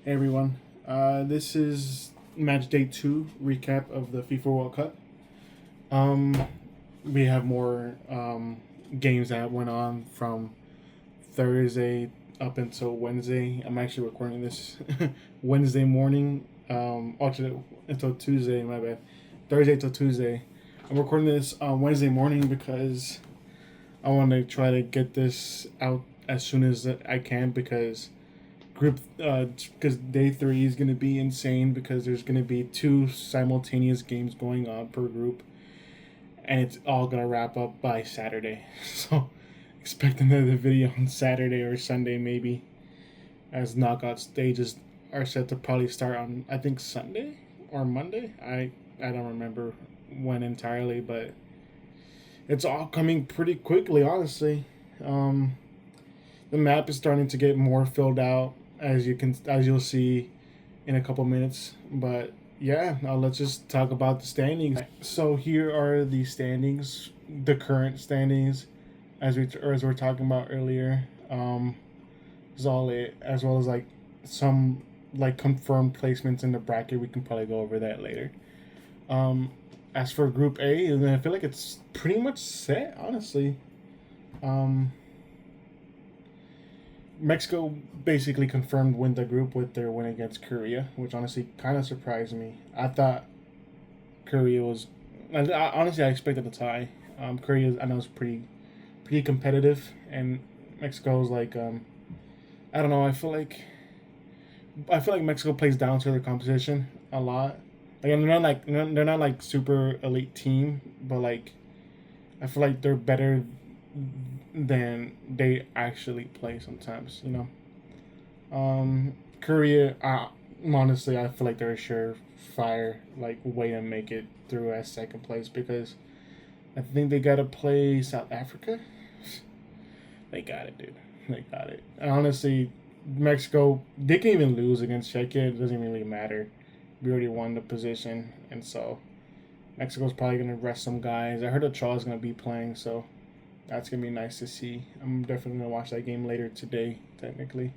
Hey everyone, this is match day 2 recap of the FIFA World Cup. Um, we have more games that went on from Thursday up until Wednesday. I'm actually recording this Wednesday morning. Actually, until Tuesday. My bad. Thursday till Tuesday. I'm recording this on Wednesday morning because I want to try to get this out as soon as I can because group because day 3 is going to be insane because there's going to be 2 simultaneous games going on per group, and it's all going to wrap up by Saturday. So expect another video on Saturday or Sunday maybe, as knockout stages are set to probably start on, I think, Sunday or Monday. I don't remember when entirely, but it's all coming pretty quickly, honestly. um the map is starting to get more filled out, as you'll see in a couple minutes. But yeah, now let's just talk about the standings. So here are the standings, the current standings, as we're talking about earlier. Is all it, as well as like some like confirmed placements in the bracket. We can probably go over that later. Um, as for Group A, and I feel like it's pretty much set, honestly. Um, Mexico basically confirmed win the group with their win against Korea, which honestly kind of surprised me. I thought Korea was, honestly, I expected a tie. Korea, I know, is pretty competitive, and Mexico was like, I don't know. I feel like Mexico plays down to their competition a lot. Like they're not like super elite team, but like I feel like they're better than they actually play sometimes. Korea, honestly, I feel like they're a surefire like way to make it through as second place because I think they gotta play South Africa. They got it, dude. They got it. And honestly, Mexico, they can even lose against Czechia. It doesn't really matter. We already won the position, and so Mexico's probably gonna rest some guys. I heard Ochoa's gonna be playing, so that's gonna be nice to see. I'm definitely gonna watch that game later today, technically.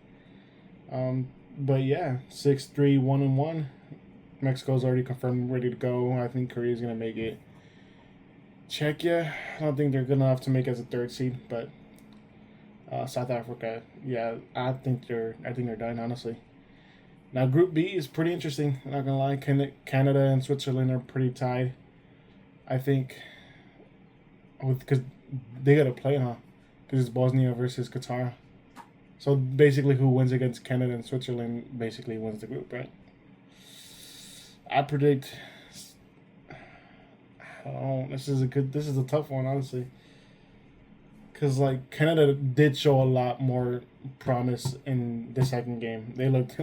But yeah, 6-3, 1-1. Mexico's already confirmed, ready to go. I think Korea's gonna make it. Czechia, I don't think they're good enough to make it as a third seed, but South Africa, yeah, I think they're done, honestly. Now Group B is pretty interesting. I'm not gonna lie, Canada and Switzerland are pretty tied. I think because they gotta play, huh? Because it's Bosnia versus Qatar. So basically, who wins against Canada and Switzerland basically wins the group, right? I predict. I don't know. This is a tough one, honestly. Because like Canada did show a lot more promise in the second game. They looked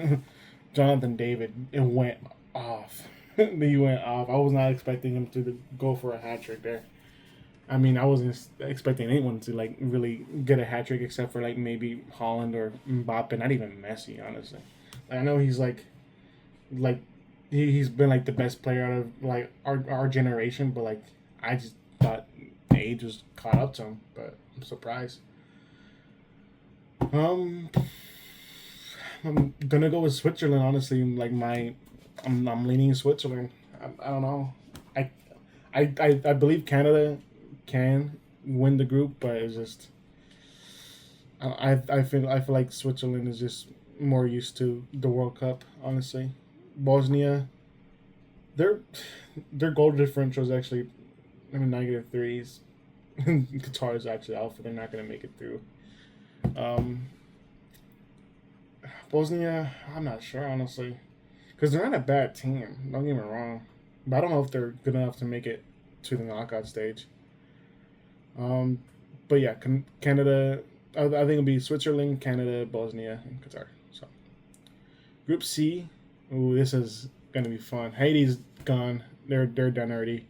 Jonathan David. It went off. He went off. I was not expecting him to go for a hat trick there. I mean, I wasn't expecting anyone to like really get a hat trick except for like maybe Holland or Mbappe, not even Messi, honestly. Like, I know he's like he's been like the best player out of like our generation, but like I just thought age was caught up to him. But I'm surprised. Um, I'm gonna go with Switzerland. Honestly, like I'm leaning Switzerland. I don't know. I, I believe Canada can win the group, but it's just I feel like Switzerland is just more used to the World Cup. Honestly, Bosnia, their their goal differential is actually, I mean, negative threes. Qatar is actually out for they're not gonna make it through. Um, Bosnia, I'm not sure, honestly, because they're not a bad team. Don't get me wrong, but I don't know if they're good enough to make it to the knockout stage. Um, but yeah, Canada. I think it'll be Switzerland, Canada, Bosnia, and Qatar. So Group C. Ooh, this is gonna be fun. Haiti's gone. They're done already.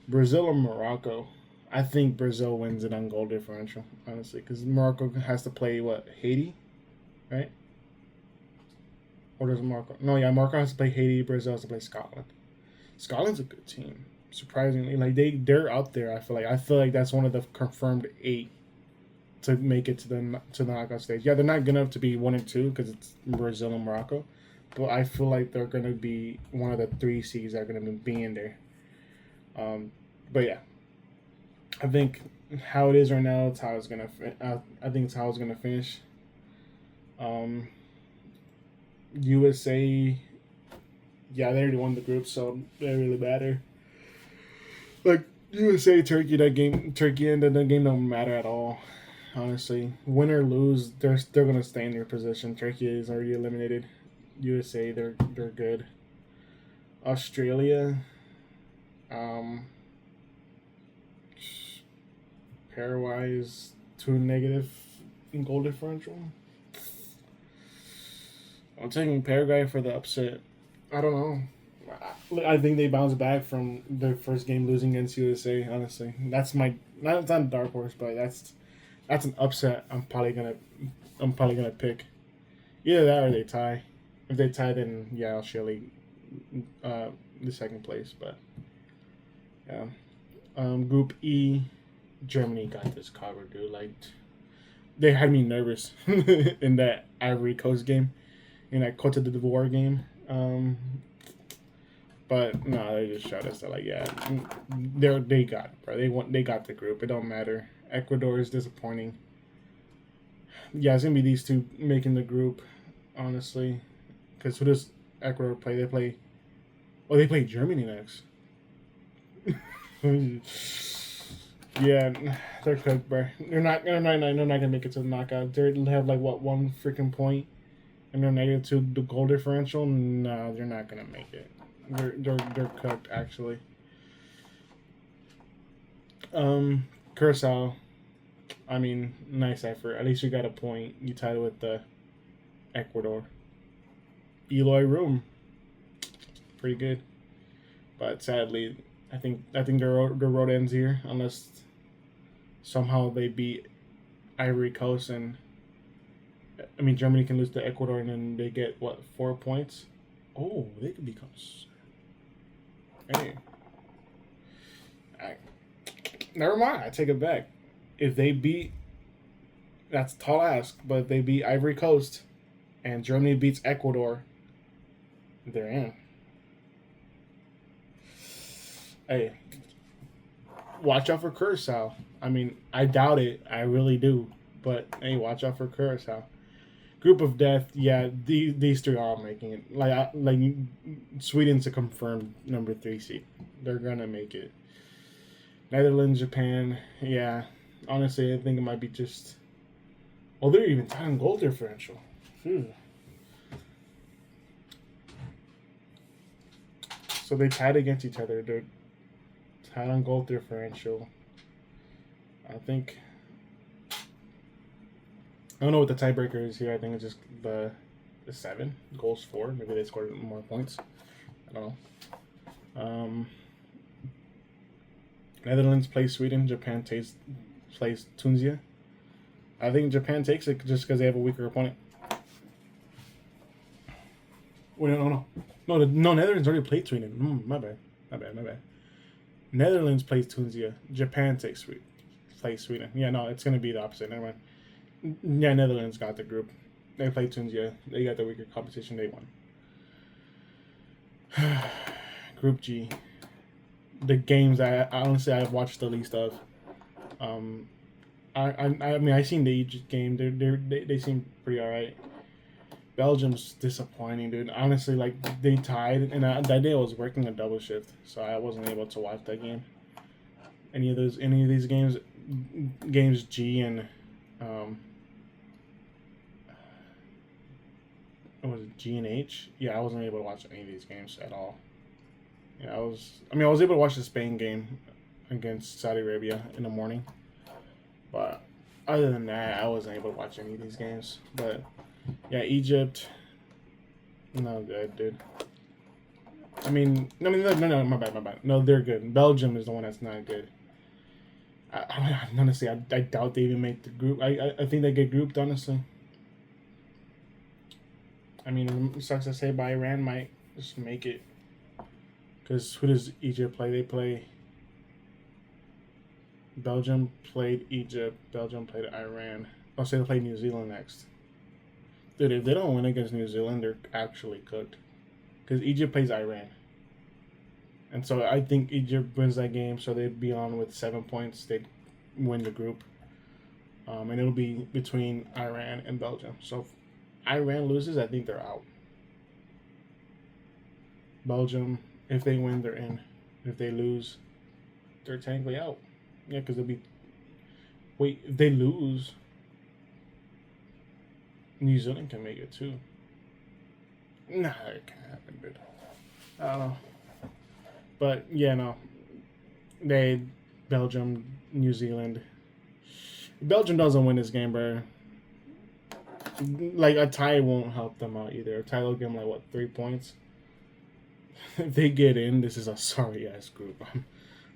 Brazil or Morocco. I think Brazil wins it on goal differential, honestly, because Morocco has to play what, Haiti, right? Or does Morocco? No, yeah, Morocco has to play Haiti. Brazil has to play Scotland. Scotland's a good team, surprisingly. Like they're out there. I feel like that's one of the confirmed 8 to make it to the knockout stage. Yeah, they're not good enough to be 1 and 2 because it's Brazil and Morocco, but I feel like they're gonna be one of the 3 seeds that are gonna be in there. But yeah, I think how it is right now, it's how it's gonna. I think it's how it's gonna finish. USA, yeah, they already won the group, so it doesn't really matter. Like USA, Turkey ended the game don't matter at all. Honestly, win or lose, they're gonna stay in their position. Turkey is already eliminated. USA, they're good. Australia, um, Paraguay is 2 negative in goal differential. I'm taking Paraguay for the upset. I don't know. I think they bounce back from their first game losing against USA. Honestly, that's not a dark horse, but that's an upset. I'm probably gonna pick either that or they tie. If they tie, then yeah, Australia, the second place. But yeah, Group E, Germany got this covered, dude. Like they had me nervous in that Ivory Coast game, in that Cote d'Ivoire game. But no, they just showed us that like yeah, they got it, bro. They got the group. It don't matter. Ecuador is disappointing. Yeah, it's gonna be these two making the group, honestly. Because who does Ecuador play? They play Germany next. Yeah, they're cooked, bro. They're not gonna make it to the knockout. They have like what, 1 freaking point, and they're -2 the goal differential. No, they're not gonna make it. They're cooked actually. Curacao. I mean, nice effort. At least you got a point. You tied with the Ecuador. Eloy Room. Pretty good. But sadly, I think their road ends here unless somehow they beat Ivory Coast and Germany can lose to Ecuador and then they get what, 4 points? Oh, they could become. Hey, never mind. I take it back. If they beat, that's a tall ask, but if they beat Ivory Coast and Germany beats Ecuador, they're in. Hey, watch out for Curacao. I doubt it. I really do. But hey, watch out for Curacao. Group of Death. Yeah, these three are all making it. Like Sweden's a confirmed number 3 seed. They're gonna make it. Netherlands, Japan. Yeah, honestly, I think it might be just. Oh, they're even tied on goal differential. So they tied against each other. They're tied on goal differential. I think. I don't know what the tiebreaker is here. I think it's just the 7 goals for. Maybe they scored more points. I don't know. Netherlands plays Sweden. Japan plays Tunisia. I think Japan takes it just because they have a weaker opponent. Wait, no. Netherlands already played Sweden. My bad. Netherlands plays Tunisia. Japan plays Sweden. Yeah, no, it's gonna be the opposite. Never mind. Yeah, Netherlands got the group. They played Tunisia. They got the weaker competition. They won. Group G. The games I've watched the least of. I seen the Egypt game. They seem pretty alright. Belgium's disappointing, dude. Honestly, like they tied, and that day I was working a double shift, so I wasn't able to watch that game. Any of these games G and was it G and H? Yeah, I wasn't able to watch any of these games at all. Yeah, I was able to watch the Spain game against Saudi Arabia in the morning, but other than that, I wasn't able to watch any of these games. But yeah, Egypt, no good, dude. No, my bad. No, they're good. Belgium is the one that's not good. Honestly, I doubt they even make the group. I think they get grouped, honestly. It sucks to say, but Iran might just make it. Because who does Egypt play? They play Belgium played Egypt. Belgium played Iran. Oh, so they play New Zealand next. Dude, if they don't win against New Zealand, they're actually cooked. Because Egypt plays Iran. And so I think Egypt wins that game, so they'd be on with 7 points. They'd win the group. And it'll be between Iran and Belgium. So if Iran loses, I think they're out. Belgium, if they win, they're in. If they lose, they're technically out. Yeah, because they'll be... Wait, if they lose, New Zealand can make it too. Nah, it can't happen, dude. I don't know. But, yeah, no. Belgium, New Zealand. Belgium doesn't win this game, bro. Like, a tie won't help them out either. A tie will give them, like, 3 points? If they get in, this is a sorry-ass group.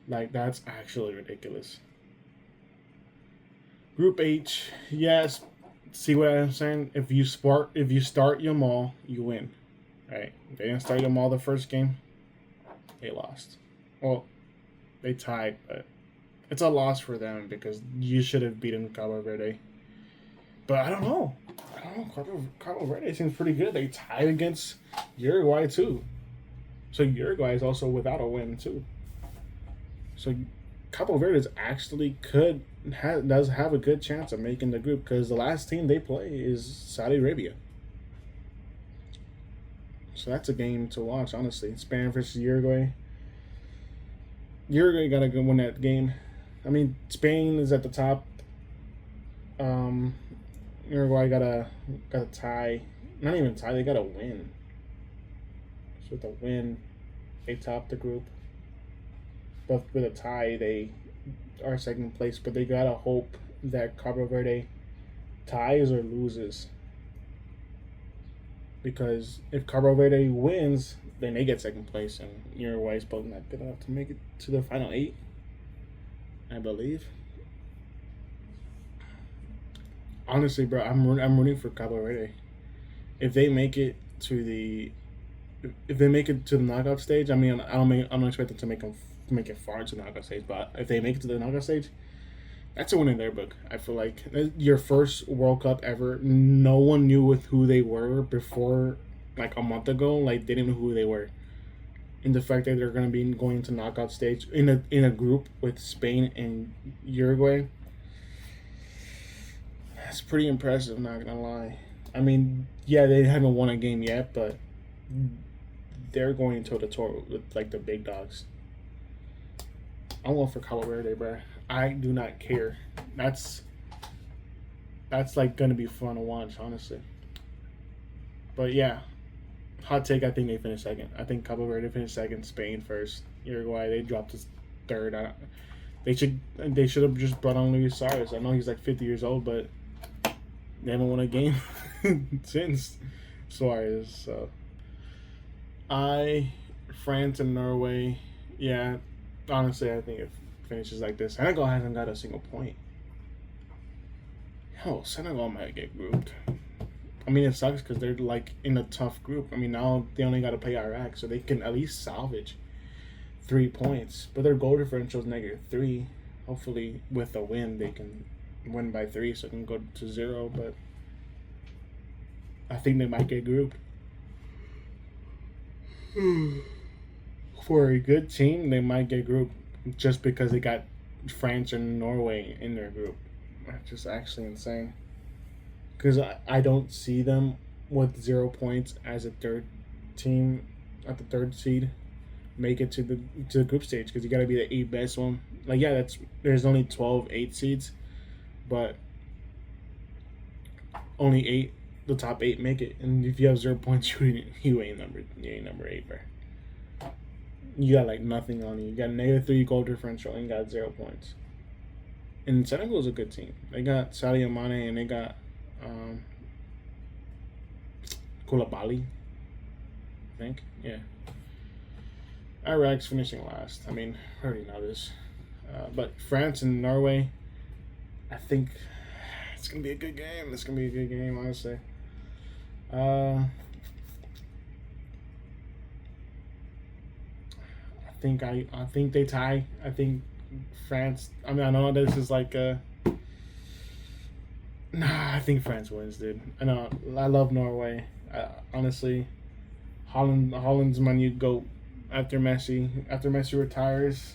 Like, that's actually ridiculous. Group H, yes. See what I'm saying? If you start your maul, you win. Right? If they didn't start your maul the first game, they lost. Well, they tied, but it's a loss for them because you should have beaten Cabo Verde. But I don't know. Cabo Verde seems pretty good. They tied against Uruguay too. So Uruguay is also without a win too. So Cabo Verde is actually does have a good chance of making the group because the last team they play is Saudi Arabia. So that's a game to watch, honestly. Spain versus Uruguay. Uruguay got to go win that game. I mean, Spain is at the top. Uruguay got a tie. Not even tie. They got a win. So with a win, they top the group. But with a tie, they are second place. But they gotta hope that Cabo Verde ties or loses. Because if Cabo Verde wins, then they get second place, and Uruguay is both not good enough to make it to the final 8, I believe. Honestly, bro, I'm rooting for Cabo Verde. If they make it to the knockout stage, I mean, I don't expect them to make it far to the knockout stage, but if they make it to the knockout stage, that's a win in their book. I feel like your first World Cup ever. No one knew who they were before, like a month ago. Like they didn't know who they were. And the fact that they're going to be going to knockout stage in a group with Spain and Uruguay, that's pretty impressive. Not gonna lie. I mean, yeah, they haven't won a game yet, but they're going toe to toe with like the big dogs. I'm going for Cabo Verde, bro. I do not care. That's like gonna be fun to watch, honestly. But yeah, hot take. I think they finished second. I think Cabo Verde finished second. Spain first. Uruguay they dropped to third. They should have just brought on Luis Suarez. I know he's like 50 years old, but they haven't won a game since Suarez. So France and Norway. Yeah, honestly, I think if finishes like this, Senegal hasn't got a single point. Hell, Senegal might get grouped. I mean, it sucks because they're like in a tough group. I mean, now they only got to play Iraq, so they can at least salvage 3 points. But their goal differential is -3. Hopefully, with a win, they can win by 3, so it can go to 0. But I think they might get grouped. For a good team, they might get grouped just because they got France and Norway in their group. That's just actually insane. Because I don't see them with 0 points as a third team at the third seed make it to the group stage, because you got to be the 8 best one. Like, yeah, there's only 12 8 seeds, but only 8, the top 8 make it. And if you have 0 points, you ain't number 8, bro. You got like nothing on you. You got -3 goal differential and you got 0 points. And Senegal is a good team. They got Sadio Mane and they got Koulibaly, I think. Yeah. Iraq's finishing last. I mean, I already know this. But France and Norway, I think it's going to be a good game. It's going to be a good game, honestly. I think they tie. I think France. I mean, I know this is like a. Nah, I think France wins, dude. I know. I love Norway. Honestly, Holland's my new goat after Messi. After Messi retires,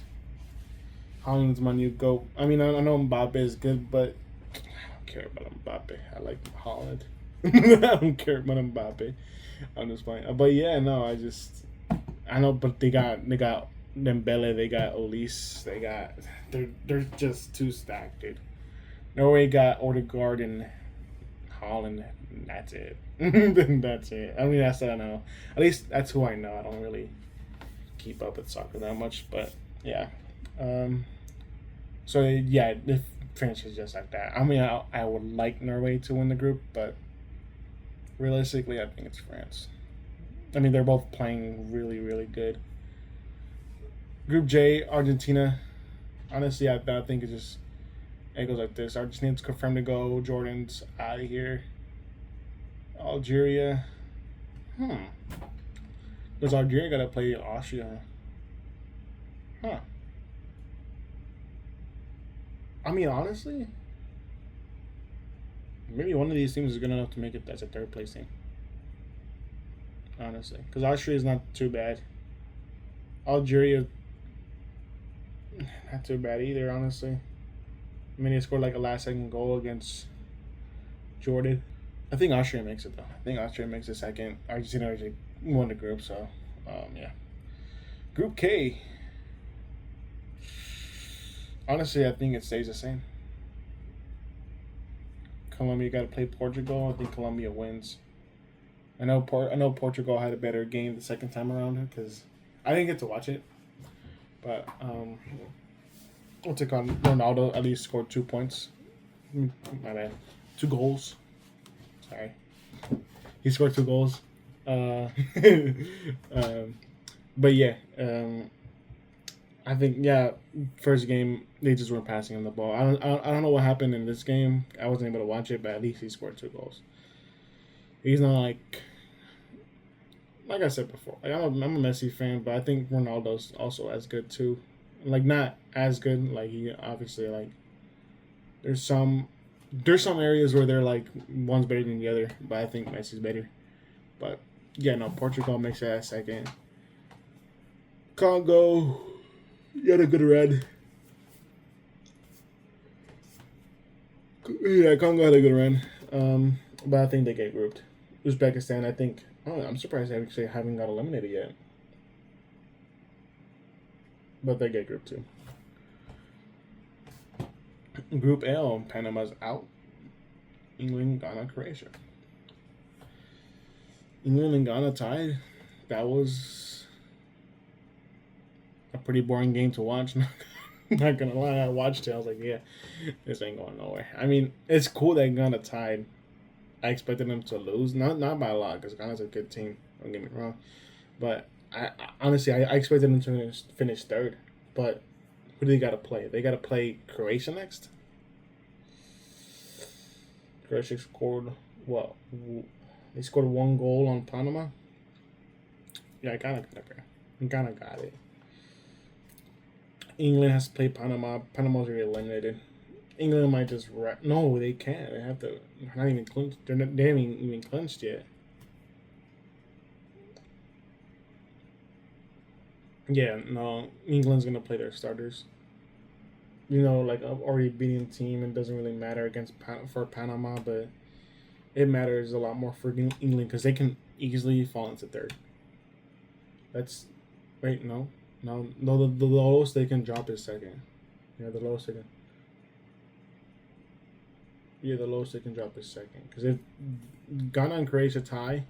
Holland's my new goat. I mean, I know Mbappe is good, but I don't care about Mbappe. I like Holland. I don't care about Mbappe. I'm just playing. But yeah, no, I know, but they got Dembele, they got Olise, they're just too stacked, dude. Norway got Odegaard and Holland. And that's it. That's it. I mean, that's what I know. At least that's who I know. I don't really keep up with soccer that much, but yeah. So yeah, the finish is just like that. I mean, I would like Norway to win the group, but realistically, I think it's France. I mean, they're both playing really, really good. Group J, Argentina. Honestly, I think it goes like this. Argentina's confirmed to go. Jordan's out of here. Algeria. Does Algeria got to play Austria? Huh. I mean, honestly, maybe one of these teams is good enough to make it as a third place team. Honestly, because Austria is not too bad. Algeria, not too bad either. Honestly, I mean, they scored like a last-second goal against Jordan. I think Austria makes it though. I think Austria makes it second. Argentina already won the group, so yeah. Group K. Honestly, I think it stays the same. Colombia got to play Portugal. I think Colombia wins. I know Portugal had a better game the second time around because I didn't get to watch it, but what's it called? Ronaldo at least scored 2 points. My bad, 2 goals. Sorry, he scored 2 goals. But yeah, I think first game they just weren't passing him the ball. I don't know what happened in this game. I wasn't able to watch it, but at least he scored 2 goals. He's not like I said before. Like I'm a Messi fan, but I think Ronaldo's also as good too. Like not as good. Like he obviously like there's some areas where they're like one's better than the other, but I think Messi's better. But yeah, no, Portugal makes it at second. Congo, you had a good run. Yeah, Congo had a good run. But I think they get grouped. Uzbekistan, I think. Oh, I'm surprised they actually haven't got eliminated yet. But they get grouped too. Group L, Panama's out. England, Ghana, Croatia. England and Ghana tied. That was a pretty boring game to watch. Not gonna lie, I watched it. I was like, yeah, this ain't going nowhere. I mean, it's cool that Ghana tied. I expected them to lose, not by a lot, because Ghana's a good team. Don't get me wrong, but I honestly expected them to finish third. But who do they got to play? They got to play Croatia next. Croatia scored what? They scored 1 goal on Panama. Yeah, Ghana got it. England has to play Panama. Panama's already eliminated. England might just no, they can't. They have to. They're not even clinched. They haven't even clinched yet. Yeah, no. England's gonna play their starters. You know, like an already beating team, it doesn't really matter for Panama, but it matters a lot more for England because they can easily fall into third. That's wait, no. The lowest they can drop is second. Yeah, the lowest they can. Yeah, the lowest they can drop is second. Because if Ghana and Croatia tie,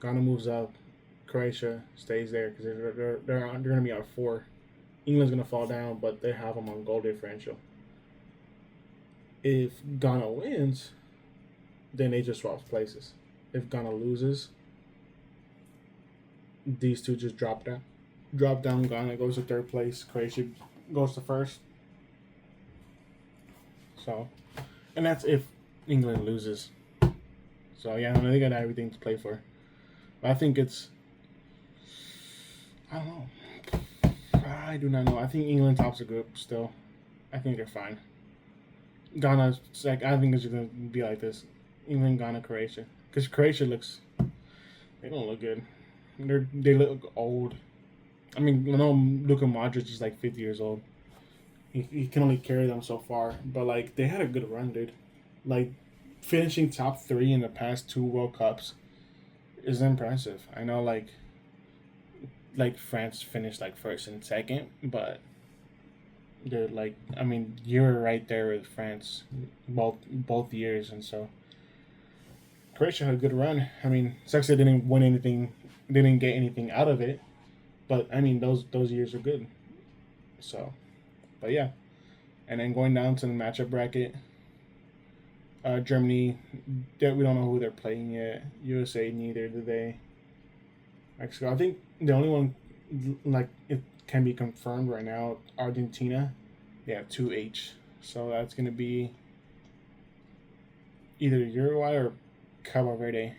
Ghana moves up, Croatia stays there because they're going to be on 4. England's going to fall down, but they have them on goal differential. If Ghana wins, then they just swap places. If Ghana loses, these two just drop down. Ghana goes to third place. Croatia goes to first. So, and that's if England loses. So yeah, they got everything to play for. But I think it's, I don't know. I do not know. I think England tops the group still. I think they're fine. Ghana, like I think it's gonna be like this: England, Ghana, Croatia. Because Croatia looks, they don't look good. They look old. I mean, I know Luka Modric is like 50 years old. He can only carry them so far, but like they had a good run, dude. Like finishing top 3 in the past 2 World Cups is impressive. I know like France finished like first and second, but they're like, I mean, you're right there with France both years, and so Croatia had a good run. I mean, sucks they didn't win anything, didn't get anything out of it, but I mean those years are good. So, but yeah, and then going down to the matchup bracket, Germany, we don't know who they're playing yet. USA, neither do they. Mexico, I think the only one like it can be confirmed right now. Argentina, they have 2H, so that's gonna be either Uruguay or Cabo Verde.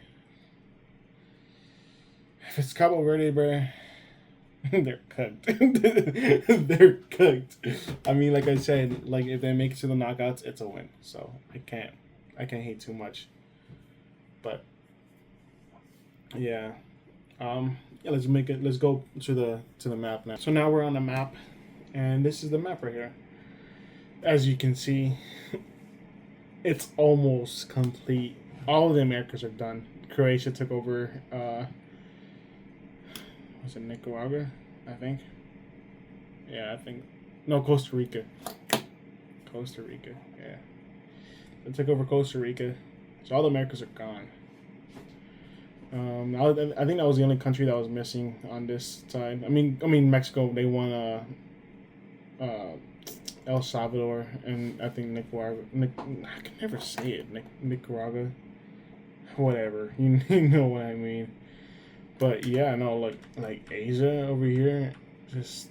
If it's Cabo Verde, bro, they're cooked. They're cooked. I mean, like I said, like if they make it to the knockouts, it's a win. So I can't hate too much. But yeah, yeah. Let's go to the map now. So now we're on the map, and this is the map right here. As you can see, it's almost complete. All of the Americas are done. Croatia took over. Was it Nicaragua? I think. Yeah, I think. No, Costa Rica. Costa Rica. Yeah. They took over Costa Rica. So all the Americas are gone. I think that was the only country that was missing on this side. I mean Mexico. They won. El Salvador and I think Nicaragua. I can never say it. Nicaragua. Whatever. You know what I mean. But yeah, no, like Asia over here, just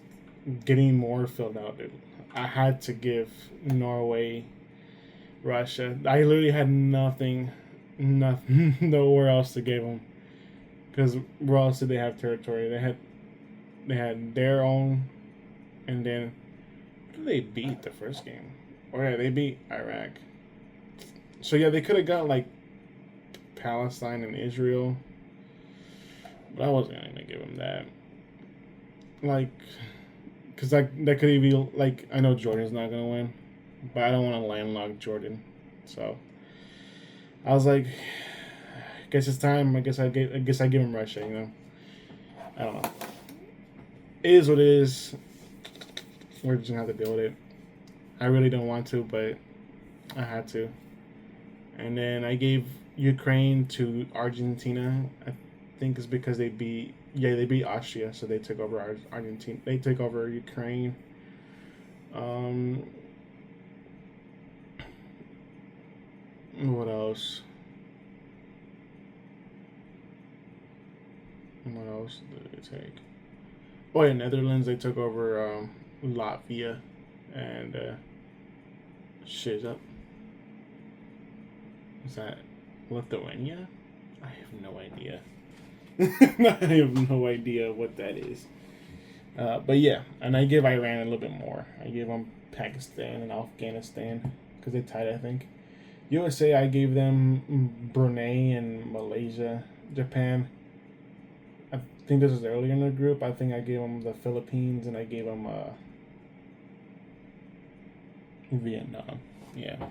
getting more filled out, dude. I had to give Norway, Russia. I literally had nothing, nowhere else to give them. Because where else did they have territory? They had their own, and then who did they beat the first game? Oh yeah, they beat Iraq. So yeah, they could have got like Palestine and Israel. But I wasn't going to give him that. Like, because that could even, like, I know Jordan's not going to win, but I don't want to landlock Jordan. So, I was like, I guess it's time. I guess I give him Russia, you know. I don't know. It is what it is. We're just going to have to deal with it. I really don't want to, but I had to. And then I gave Ukraine to Argentina. I think it's because they beat Austria, so they took over Argentina. They took over Ukraine. What else? What else did they take? Oh yeah, Netherlands. They took over Latvia and shit up. Is that Lithuania? I have no idea. I have no idea what that is. But yeah, and I give Iran a little bit more. I gave them Pakistan and Afghanistan because they tied, I think. USA, I gave them Brunei and Malaysia. Japan, I think this is earlier in the group. I think I gave them the Philippines and I gave them Vietnam. Yeah.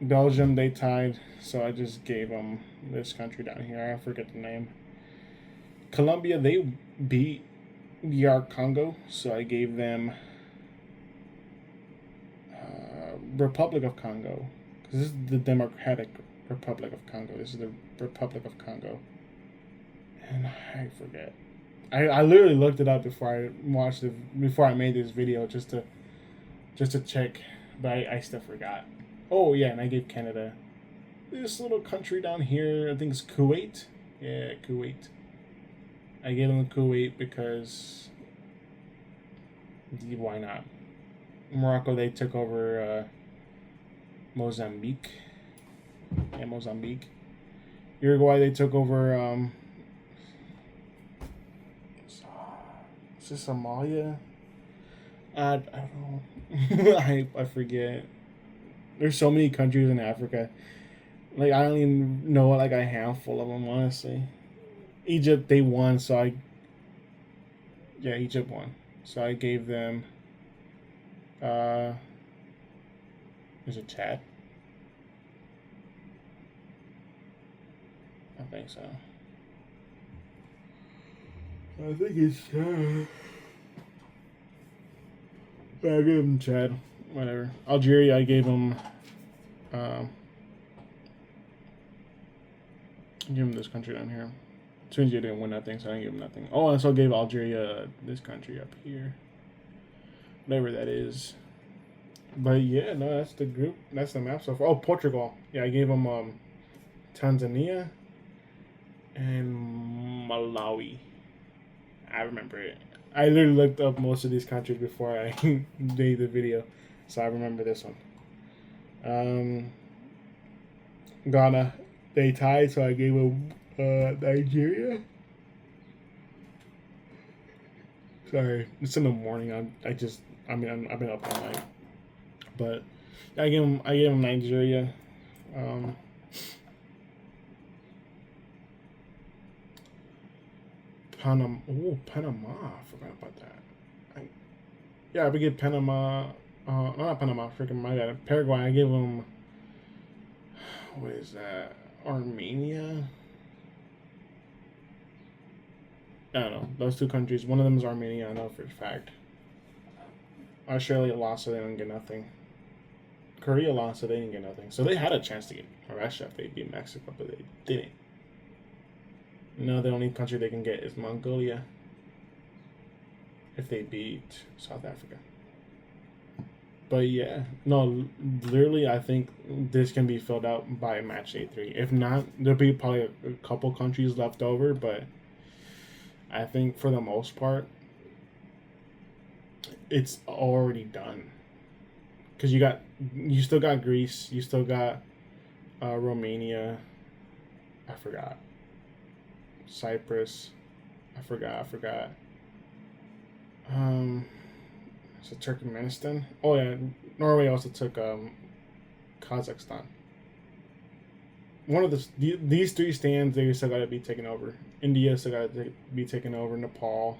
Belgium, they tied, so I just gave them this country down here. I forget the name. Colombia, they beat DR Congo, so I gave them Republic of Congo. Because this is the Democratic Republic of Congo. This is the Republic of Congo. And I forget. I literally looked it up before I made this video just to check, but I still forgot. Oh yeah, and I gave Canada this little country down here. I think it's Kuwait. Yeah, Kuwait. I gave them Kuwait because why not? Morocco, they took over Mozambique. Yeah, Mozambique. Uruguay, they took over Is it Somalia? I don't know. I forget. There's so many countries in Africa. Like I don't even know like a handful of them honestly. Egypt they won, so Egypt won. So I gave them uh is it Chad? I think so. I think it's Chad. I gave him Chad. Whatever. Algeria I gave him give him this country down here. Tunisia didn't win nothing, so I didn't give him nothing. Oh, I also gave Algeria this country up here. Whatever that is. But yeah, no, that's the group. That's the map so far. Oh, Portugal. Yeah, I gave them Tanzania and Malawi. I remember it. I literally looked up most of these countries before I made the video, so I remember this one. Ghana, they tied, so I gave them Nigeria. Sorry, it's in the morning. I've been up all night, but I gave them Nigeria. Panama. Oh, Panama. I forgot about that. I would give Panama. Not Panama. Freaking my bad. Paraguay. I gave them. What is that? Armenia. I don't know. Those two countries. One of them is Armenia. I know for a fact. Australia lost, so they didn't get nothing. Korea lost, so they didn't get nothing. So they had a chance to get Russia if they beat Mexico, but they didn't. No, the only country they can get is Mongolia if they beat South Africa. But yeah, no, literally, I think this can be filled out by match day 3. If not, there'll be probably a couple countries left over, but I think for the most part, it's already done. Because you still got Greece, you still got Romania, I forgot. Cyprus, I forgot. So Turkmenistan. Oh yeah, Norway also took Kazakhstan. One of these 3 stands they still got to be taken over. India still got to be taken over. Nepal.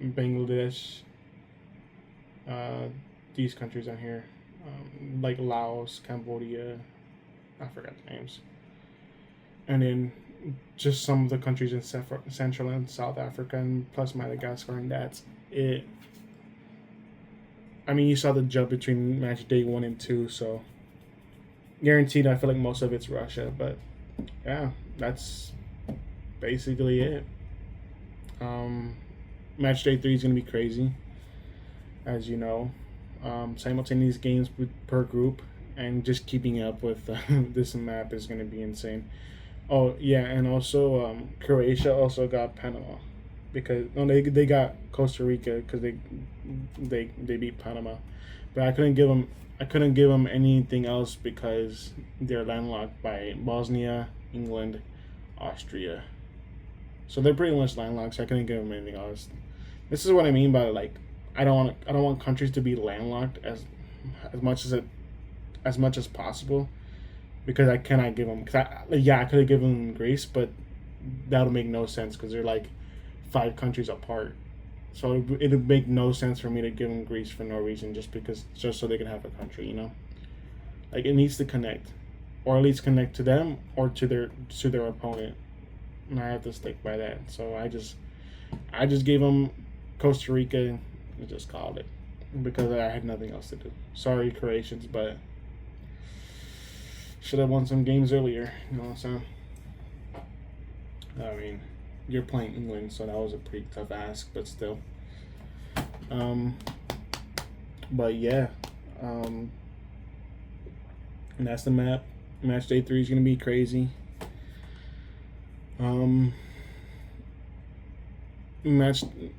Bangladesh. These countries down here, like Laos, Cambodia. I forgot the names. And then just some of the countries in Central and South Africa, and plus Madagascar, and that's it. I mean, you saw the jump between match day 1 and 2, so guaranteed. I feel like most of it's Russia, but yeah, that's basically it. Match day 3 is gonna be crazy, as you know. Simultaneous games per group, and just keeping up with this map is gonna be insane. Oh yeah, and also Croatia also got Panama, because they got Costa Rica because they beat Panama, but I couldn't give them anything else because they're landlocked by Bosnia, England, Austria, so they're pretty much landlocked. So I couldn't give them anything else. This is what I mean by like I don't want countries to be landlocked as much as possible. Because I cannot give them. I could have given them Greece, but that would make no sense because they're like 5 countries apart. So it would make no sense for me to give them Greece for no reason, just so they can have a country, you know. Like it needs to connect, or at least connect to them or to their opponent, and I have to stick by that. So I just gave them Costa Rica and just called it because I had nothing else to do. Sorry, Croatians, but. Should have won some games earlier, you know what I'm saying? I mean, you're playing England, so that was a pretty tough ask, but still. But yeah, and that's the map. Match day 3 is gonna be crazy.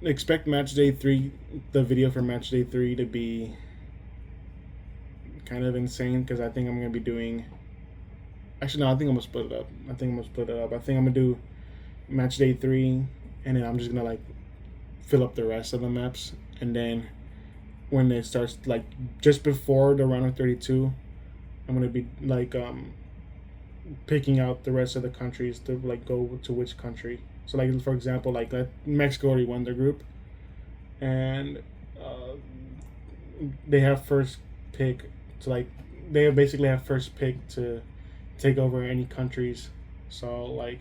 Expect match day 3, the video for match day 3 to be kind of insane because I think I'm gonna be doing. Actually, no, I think I'm going to split it up. I think I'm going to match day 3, and then I'm just gonna like fill up the rest of the maps, and then when it starts like just before the round of 32, I'm gonna be like picking out the rest of the countries to like go to which country. So like for example, like Mexico already won their group, and uh, they have first pick to like they basically have first pick to take over any countries. So like,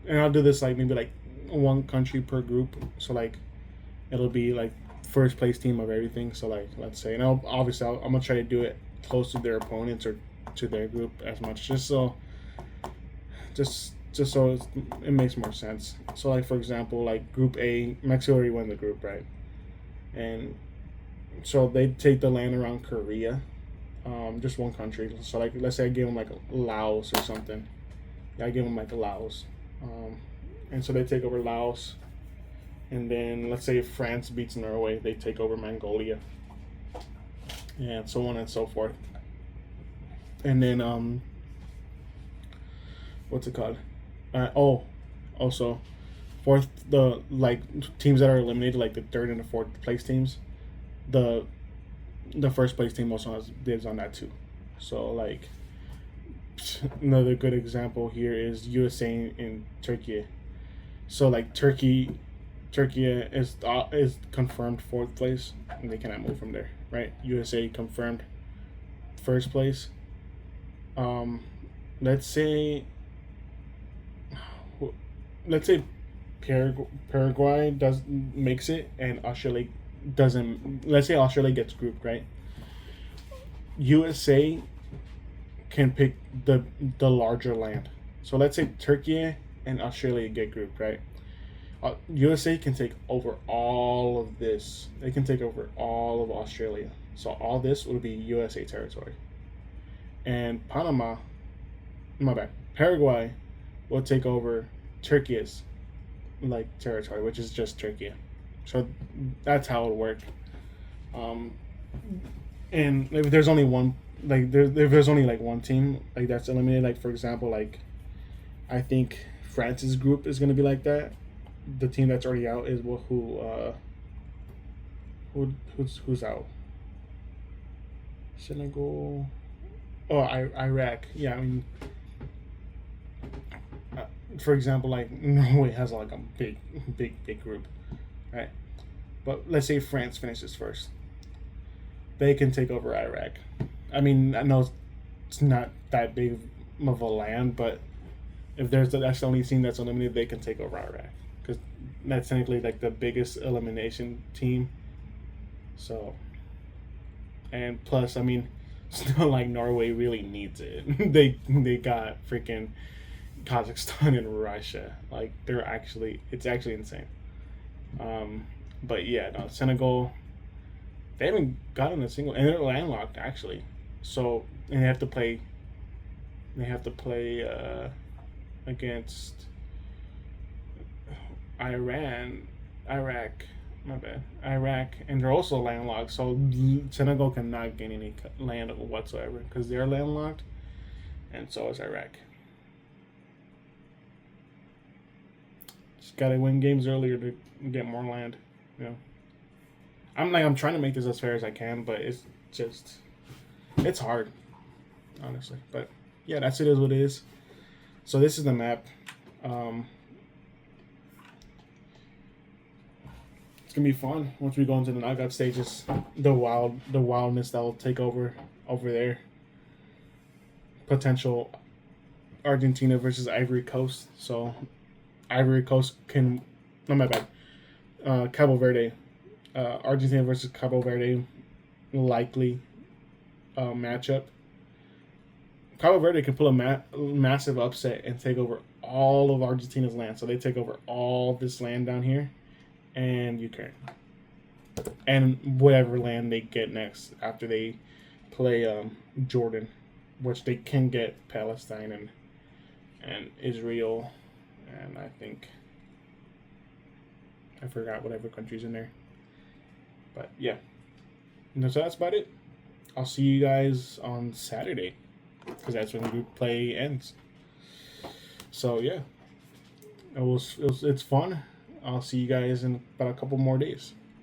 and I'll do this like maybe like one country per group. So like it'll be like first place team of everything. So like let's say, and I'm gonna try to do it close to their opponents or to their group as much, just so it makes more sense. So like for example, like Group A, Mexico already won the group, right? And so they take the land around Korea, just one country. So like let's say I give them like Laos or something. Yeah, I give them like Laos, and so they take over Laos. And then let's say if France beats Norway, they take over Mongolia, and so on and so forth. And then what's it called? Also fourth, the like teams that are eliminated, like the third and the fourth place teams, the first place team also has dibs on that too. So like another good example here is USA and Turkey. So like Turkey is confirmed fourth place, and they cannot move from there, right? USA confirmed first place. Um, let's say let's say Paraguay does makes it, and Australia doesn't. Let's say Australia gets grouped, right? USA can pick the larger land. So let's say Turkey and Australia get grouped, right? USA can take over all of this. They can take over all of Australia. So all this will be USA territory. And Paraguay will take over Turkey's like territory, which is just Turkey. So that's how it worked. Um, and if there's only one, like if there's only like one team like that's eliminated, like for example, like I think France's group is gonna be like that. The team that's already out is who's out? Senegal. Oh, Iraq. Yeah, I mean, for example, like Norway has like a big group, right? But let's say France finishes first, they can take over Iraq. I mean, I know it's not that big of a land, but if that's the only team that's eliminated, they can take over Iraq because that's technically like the biggest elimination team. So, and plus, I mean, it's not like Norway really needs it. They got freaking Kazakhstan and Russia. Like it's actually insane. But yeah, no, Senegal, they haven't gotten a single, and they're landlocked actually. So and they have to play. They have to play against Iraq. My bad. Iraq, and they're also landlocked. So Senegal cannot gain any land whatsoever because they're landlocked, and so is Iraq. Just gotta win games earlier to get more land. You know, I'm trying to make this as fair as I can, but it's hard, honestly. But yeah, that's it. Is what it is. So this is the map. It's gonna be fun once we go into the knockout stages. The wildness that will take over there. Potential Argentina versus Ivory Coast. So Ivory Coast can. No, my bad. Cabo Verde. Argentina versus Cabo Verde. Likely matchup. Cabo Verde can pull a massive upset and take over all of Argentina's land. So they take over all this land down here and Ukraine. And whatever land they get next after they play Jordan, which they can get Palestine and Israel, and I think I forgot whatever country's in there. But yeah. So that's about it. I'll see you guys on Saturday, because that's when the group play ends. So yeah, It's fun. I'll see you guys in about a couple more days.